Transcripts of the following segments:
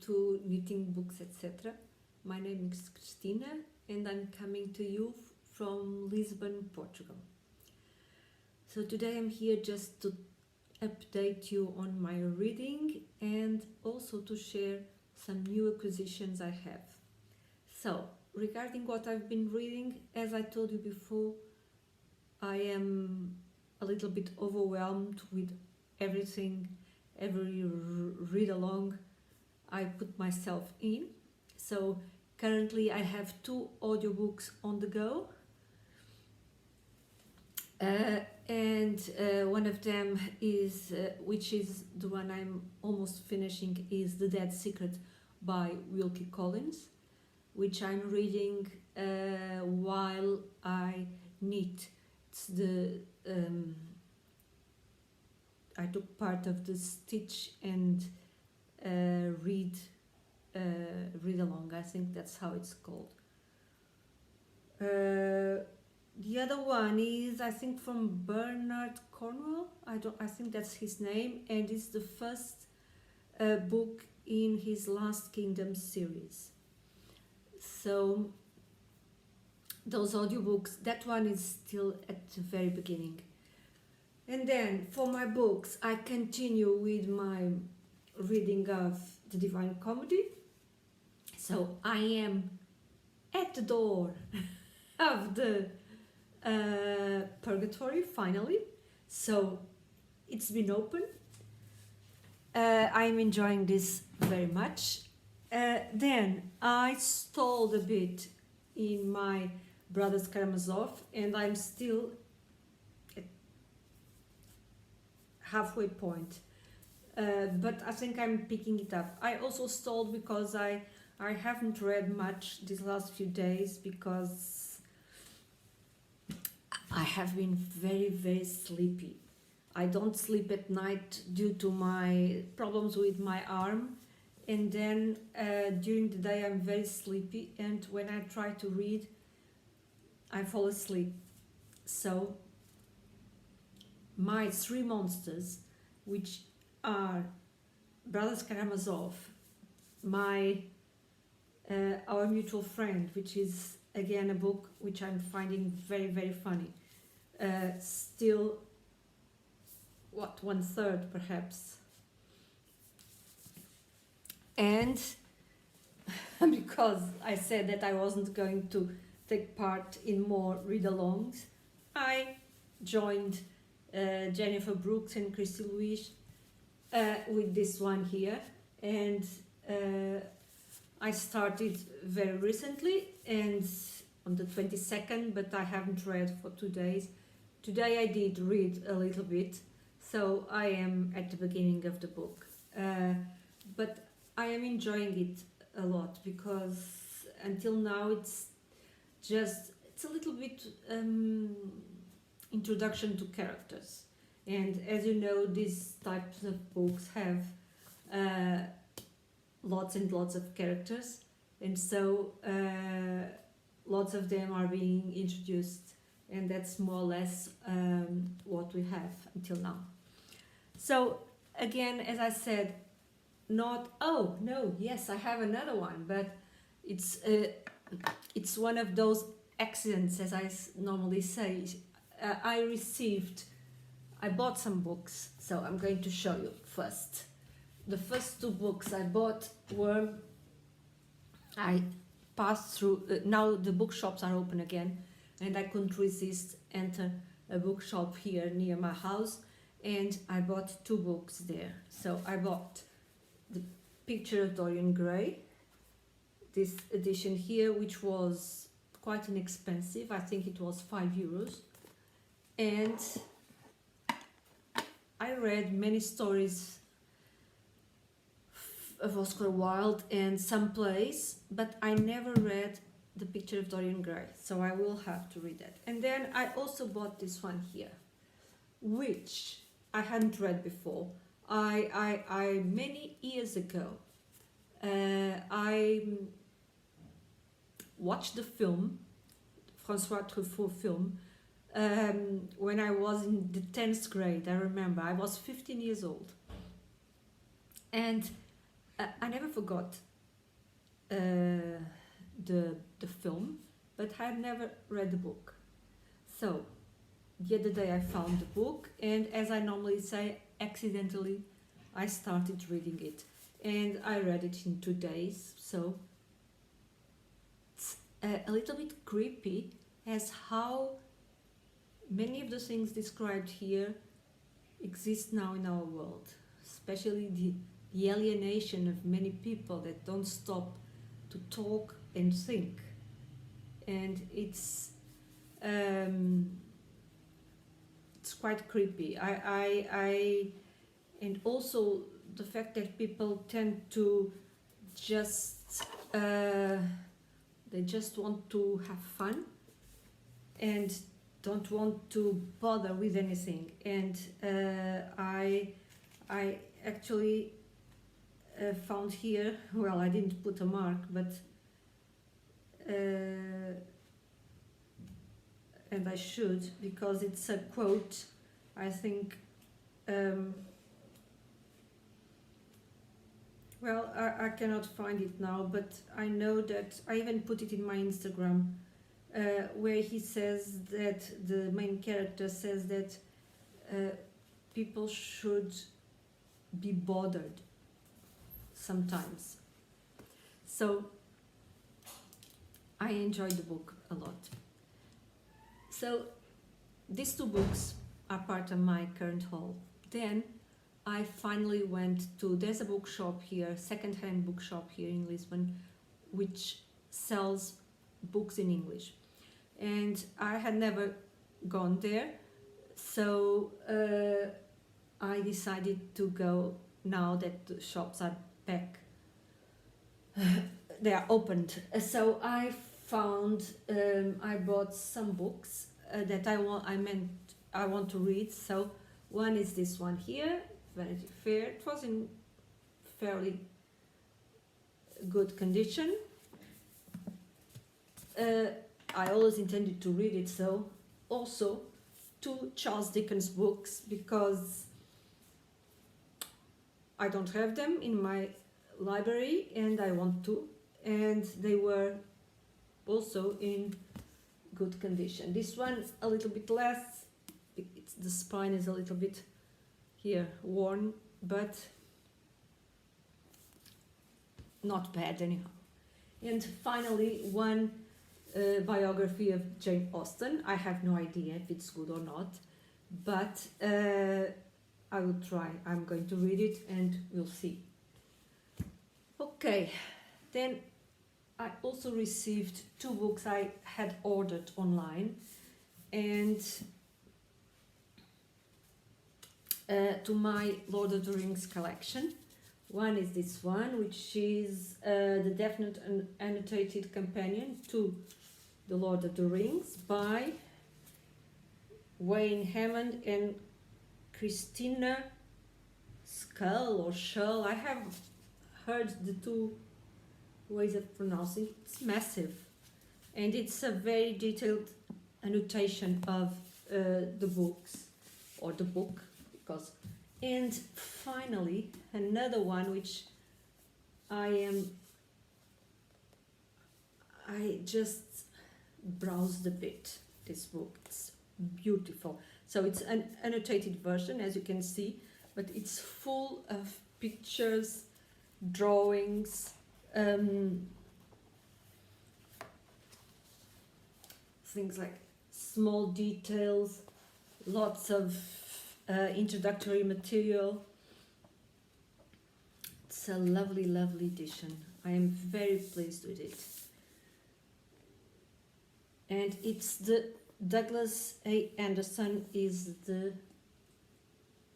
to Knitting Books, etc. My name is Cristina and I'm coming to you from Lisbon, Portugal. So today I'm here just to update you on my reading and also to share some new acquisitions I have. So, regarding what I've been reading, as I told you before, I am a little bit overwhelmed with everything, every read along I put myself in. So currently I have 2 audiobooks on the go, and one of them is, which is the one I'm almost finishing, is The Dead Secret by Wilkie, which I'm reading while I knit. It's the I took part of the stitch and read along. I think that's how it's called. The other one is, I think, from Bernard Cornwell. I think that's his name, and it's the first book in his Last Kingdom series. So those audiobooks, that one is still at the very beginning. And then for my books, I continue with my reading of the Divine Comedy. So I am at the door of the Purgatory finally. So it's been open. I'm enjoying this very much. Then I stalled a bit in my Brothers Karamazov, and I'm still at halfway point. But I think I'm picking it up. I also stalled because I haven't read much these last few days because I have been very, very sleepy. I don't sleep at night due to my problems with my arm, and then during the day I'm very sleepy, and when I try to read I fall asleep. So my 3 monsters, which are Brothers Karamazov, my Our Mutual Friend, which is again a book which I'm finding very, very funny, still 1/3 perhaps, and because I said that I wasn't going to take part in more read-alongs, I joined Jennifer Brooks and Christy Louise with this one here, and I started very recently and on the 22nd, but I haven't read for 2 days. Today I did read a little bit, so I am at the beginning of the book, but I am enjoying it a lot because until now it's a little bit introduction to characters, and as you know, these types of books have lots and lots of characters, and so lots of them are being introduced, and that's more or less what we have until now. So again, as I said, yes, I have another one, but it's one of those accidents, as I normally say. I bought some books, so I'm going to show you first. The first 2 books I bought were, I passed through, now the bookshops are open again, and I couldn't resist enter a bookshop here near my house, and I bought 2 books there. So I bought The Picture of Dorian Gray, this edition here, which was quite inexpensive. I think it was €5, and I read many stories of Oscar Wilde and some plays, but I never read The Picture of Dorian Gray, so I will have to read that. And then I also bought this one here, which I hadn't read before. I many years ago, I watched the film, François Truffaut film, when I was in the 10th grade. I remember I was 15 years old, and I never forgot the film, but I had never read the book. So the other day I found the book, and as I normally say, accidentally I started reading it, and I read it in 2 days. So it's a little bit creepy as how many of the things described here exist now in our world, especially the alienation of many people that don't stop to talk and think. And it's quite creepy. And also the fact that people tend to just they just want to have fun and don't want to bother with anything. And I actually found here, well, I didn't put a mark, but and I should, because it's a quote, I think, well, I cannot find it now, but I know that I even put it in my Instagram, where he says that the main character says that people should be bothered sometimes. So I enjoyed the book a lot. So these two books are part of my current haul. Then I finally went to, there's a bookshop here, second-hand bookshop here in Lisbon, which sells books in English. And I had never gone there, so I decided to go now that the shops are back. They are opened. So I found, I bought some books that I want to read. So one is this one here, Vanity Fair. It was in fairly good condition. I always intended to read it, so also two Charles Dickens books, because I don't have them in my library and I want to, and they were also in good condition. This one a little bit less, the spine is a little bit here worn, but not bad anyhow. And finally, one biography of Jane Austen. I have no idea if it's good or not, but I will try. I'm going to read it and we'll see. Okay, then I also received two books I had ordered online, and to my Lord of the Rings collection. One is this one, which is the definite and annotated companion to The Lord of the Rings by Wayne Hammond and Christina Schull. I have heard the two ways of pronouncing it. It's massive, and it's a very detailed annotation of the books, or the book, because. And finally, another one which I just browsed a bit. This book, it's beautiful. So it's an annotated version, as you can see, but it's full of pictures, drawings, things like small details, lots of introductory material. It's a lovely, lovely edition. I am very pleased with it. And it's the Douglas A. Anderson is the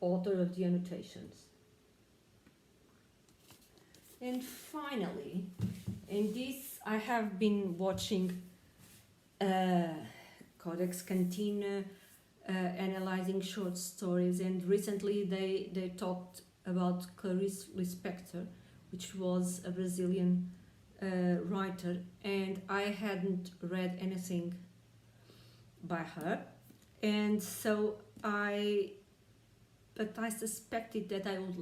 author of the annotations. And finally, in this I have been watching Codex Cantina, analyzing short stories, and recently they talked about Clarisse Respecter, which was a Brazilian writer, and I hadn't read anything by her, and so I suspected that I would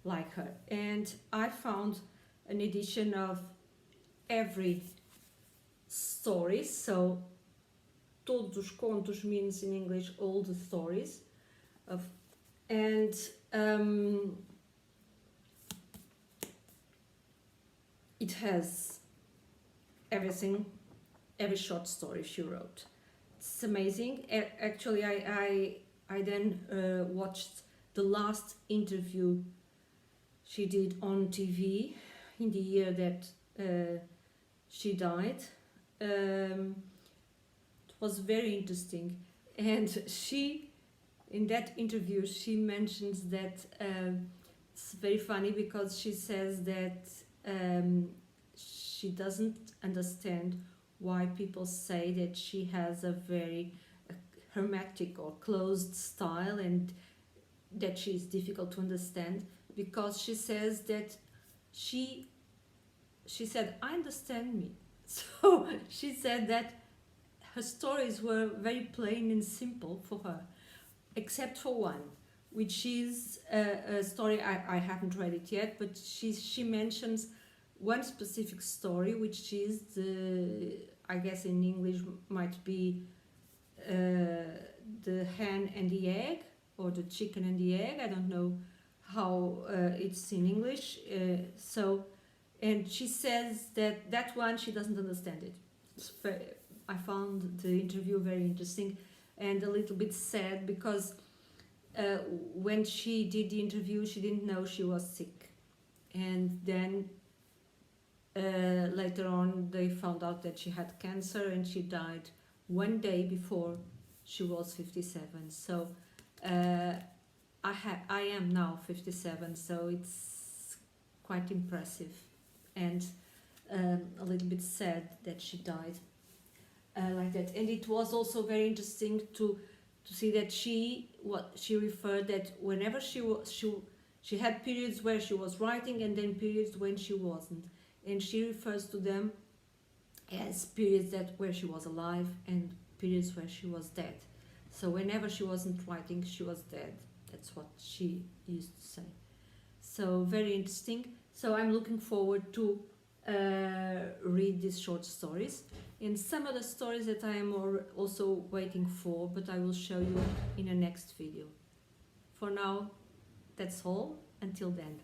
like her. And I found an edition of every story, so todos os contos means in English all the stories of, and it has everything, every short story she wrote. It's amazing. Actually, I then watched the last interview she did on TV in the year that she died. It was very interesting, and she, in that interview, she mentions that it's very funny because she says that she doesn't understand why people say that she has a very hermetic or closed style and that she is difficult to understand, because she says that she said, I understand me. So she said that her stories were very plain and simple for her, except for one, which is a story, I haven't read it yet, but she mentions one specific story, which is I guess in English might be the hen and the egg, or the chicken and the egg. I don't know how it's in English. And she says that one, she doesn't understand it. I found the interview very interesting and a little bit sad, because when she did the interview, she didn't know she was sick. And then later on, they found out that she had cancer, and she died one day before she was 57. So I am now 57, so it's quite impressive and a little bit sad that she died like that. And it was also very interesting to see that she referred that whenever she had periods where she was writing and then periods when she wasn't, and she refers to them as periods where she was alive and periods where she was dead. So whenever she wasn't writing, she was dead. That's what she used to say. So very interesting. So I'm looking forward to read these short stories, and some other stories that I am also waiting for, but I will show you in a next video. For now, that's all. Until then.